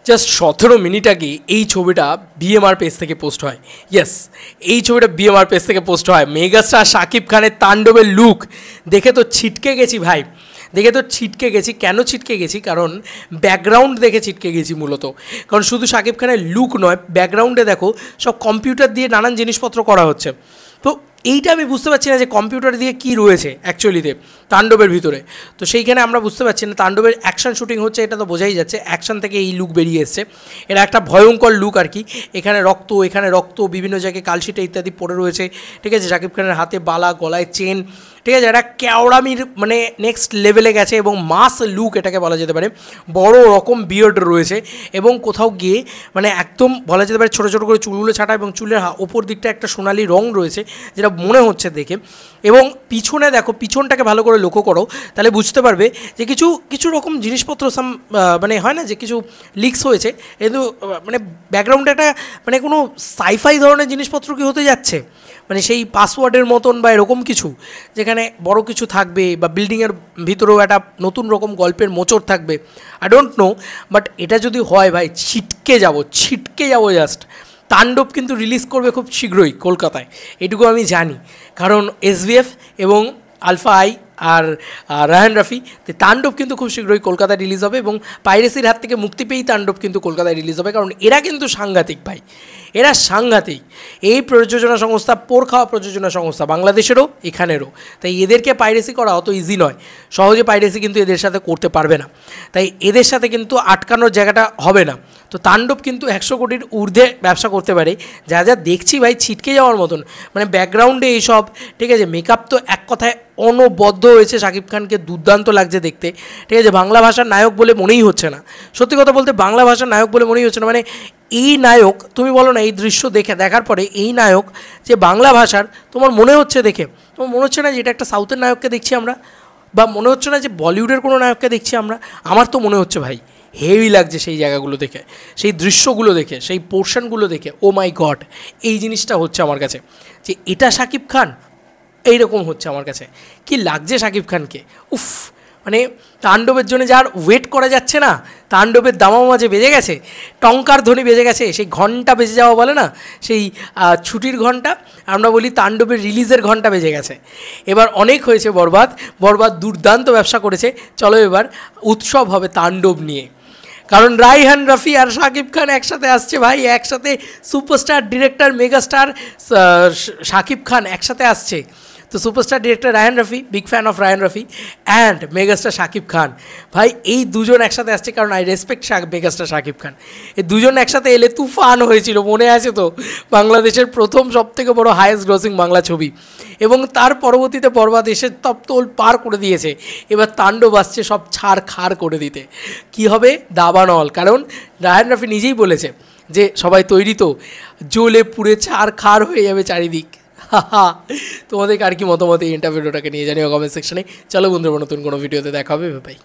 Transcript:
Just 17 minute আগে এই ছবিটা বিএমআর পেজ থেকে পোস্ট হয়। ইয়েস, এই ছবিটা বিএমআর পেজ থেকে পোস্ট হয়। মেগাস্টার শাকিব খানের তাণ্ডবের লুক দেখে তো ছিটকে গেছি ভাই, দেখে তো ছিটকে গেছি। কেন ছিটকে গেছি? কারণ ব্যাকগ্রাউন্ড দেখে ছিটকে গেছি মূলত। কারণ শুধু শাকিব খানের লুক নয়, ব্যাকগ্রাউন্ডে দেখো সব কম্পিউটার দিয়ে নানান জিনিসপত্র করা হচ্ছে। তো এইটা আমি বুঝতে পারছি না যে কম্পিউটার দিয়ে কী রয়েছে অ্যাকচুয়ালিতে তাণ্ডবের ভিতরে। তো সেইখানে আমরা বুঝতে পারছি না তাণ্ডবের অ্যাকশন শুটিং হচ্ছে, এটা তো বোঝাই যাচ্ছে। অ্যাকশন থেকে এই লুক বেরিয়ে এসছে, এটা একটা ভয়ঙ্কর লুক আর কি। এখানে রক্ত, বিভিন্ন জায়গায় কালশিটে ইত্যাদি পড়ে রয়েছে, ঠিক আছে। শাকিব খানের হাতে বালা, গলায় চেন, ঠিক আছে। এটা কেওড়ামির মানে নেক্সট লেভেলে গেছে এবং মাস লুক এটাকে বলা যেতে পারে। বড় রকম বিয়ার্ড রয়েছে এবং কোথাও গিয়ে মানে একদম বলা যেতে পারে ছোটো ছোটো করে চুলগুলো ছাটা এবং চুলের ওপর দিকটা একটা সোনালি রং রয়েছে যেটা মনে হচ্ছে দেখে। এবং পিছনে দেখো, পিছনটাকে ভালো করে লক্ষ্য করো, তাহলে বুঝতে পারবে যে কিছু রকম জিনিসপত্র মানে হয় না যে কিছু লিক্স হয়েছে, কিন্তু মানে ব্যাকগ্রাউন্ডে একটা মানে কোনো সাইফাই ধরনের জিনিসপত্র কি হতে যাচ্ছে, মানে সেই পাসওয়ার্ডের মতন বা এরকম কিছু, যেখানে বড় কিছু থাকবে বা বিল্ডিংয়ের ভিতরেও একটা নতুন রকম গল্পের মোচড় থাকবে। আই ডোন্ট নো, বাট এটা যদি হয় ভাই ছিটকে যাবো জাস্ট। তাণ্ডব কিন্তু রিলিজ করবে খুব শীঘ্রই কলকাতায়, এটুকু আমি জানি। কারণ এসভিএফ এবং আলফা আই আর রায়হান রাফি, তাণ্ডব কিন্তু খুব শীঘ্রই কলকাতায় রিলিজ হবে এবং পাইরেসির হাত থেকে মুক্তি পেয়েই তাণ্ডব কিন্তু কলকাতায় রিলিজ হবে। কারণ এরা কিন্তু সাংঘাতিক ভাই, এরা সাংঘাতিক। এই প্রযোজনা সংস্থা পোর খাওয়া প্রযোজনা সংস্থা, বাংলাদেশেরও এখানেরও। তাই এদেরকে পাইরেসি করা অত ইজি নয়, সহজে পাইরেসি কিন্তু এদের সাথে করতে পারবে না। তাই এদের সাথে কিন্তু আটকানোর জায়গাটা হবে না। তো তাণ্ডব কিন্তু 100 কোটির ঊর্ধ্বে ব্যবসা করতে পারে। যা দেখছি ভাই ছিটকে যাওয়ার মতন, মানে ব্যাকগ্রাউন্ডে এইসব, ঠিক আছে। মেকআপ তো এক কথায় অনবদ্য হয়েছে, শাকিব খানকে দুর্দান্ত লাগছে দেখতে, ঠিক আছে। বাংলা ভাষার নায়ক বলে মনেই হচ্ছে না, সত্যি কথা বলতে বাংলা ভাষার নায়ক বলে মনেই হচ্ছে না। মানে এই নায়ক, তুমি বলো না এই দৃশ্য দেখার পরে এই নায়ক যে বাংলা ভাষার, তোমার মনে হচ্ছে দেখে, তোমার মনে হচ্ছে না যে এটা একটা সাউথের নায়ককে দেখছি আমরা, বা মনে হচ্ছে না যে বলিউডের কোনো নায়ককে দেখছি আমরা? আমার তো মনে হচ্ছে ভাই হেভি লাগছে সেই জায়গাগুলো দেখে, সেই দৃশ্যগুলো দেখে, সেই পোর্শনগুলো দেখে। ও মাই গড, এই জিনিসটা হচ্ছে আমার কাছে যে এটা শাকিব খান, এইরকম হচ্ছে আমার কাছে। কি লাগছে শাকিব খানকে, উফ। মানে তাণ্ডবের জন্য যার ওয়েট করা যাচ্ছে না, তাণ্ডবের দামামা যে বেজে গেছে, টঙ্কার ধ্বনি বেজে গেছে, সেই ঘন্টা বেজে যাওয়া বলে না, সেই ছুটির ঘন্টা, আমরা বলি তাণ্ডবের রিলিজের ঘন্টা বেজে গেছে। এবার অনেক হয়েছে বরবাদ দুর্দান্ত ব্যবসা করেছে, চলো এবার উৎসব হবে তাণ্ডব নিয়ে। কারণ রায়হান রাফি আর শাকিব খান একসাথে আসছে ভাই, একসাথে superstar director megastar Shakib Khan একসাথে আসছে। তো superstar director Raihan Rafi, big fan of Raihan Rafi, and megastar Shakib Khan ভাই, এই দুজন একসাথে আসছে। কারণ I respect megastar Shakib Khan. এই দুজন একসাথে এলে তুফান হয়েছিল, মনে আছে তো? বাংলাদেশের প্রথম সবথেকে বড় হাইয়েস্ট গ্রসিং বাংলা ছবি, এবং তার পরবর্তীতে বরবাদ এসে তপ্তল পার করে দিয়েছে। এবার তাণ্ডব আসছে সব ছাড় খাড় করে দিতে। কি হবে? দাবানল। কারণ রায়হান রাফি নিজেই বলেছে যে সবাই তৈরি তো, জ্বলে পুড়ে ছাড় খাড় হয়ে যাবে চারিদিক। তোমাদের আর কি মতামত এই ইন্টারভিউটাকে নিয়ে জানিও কমেন্ট সেকশনে। চলো বন্ধুরা, নতুন কোনো ভিডিওতে দেখা হবে, বাই।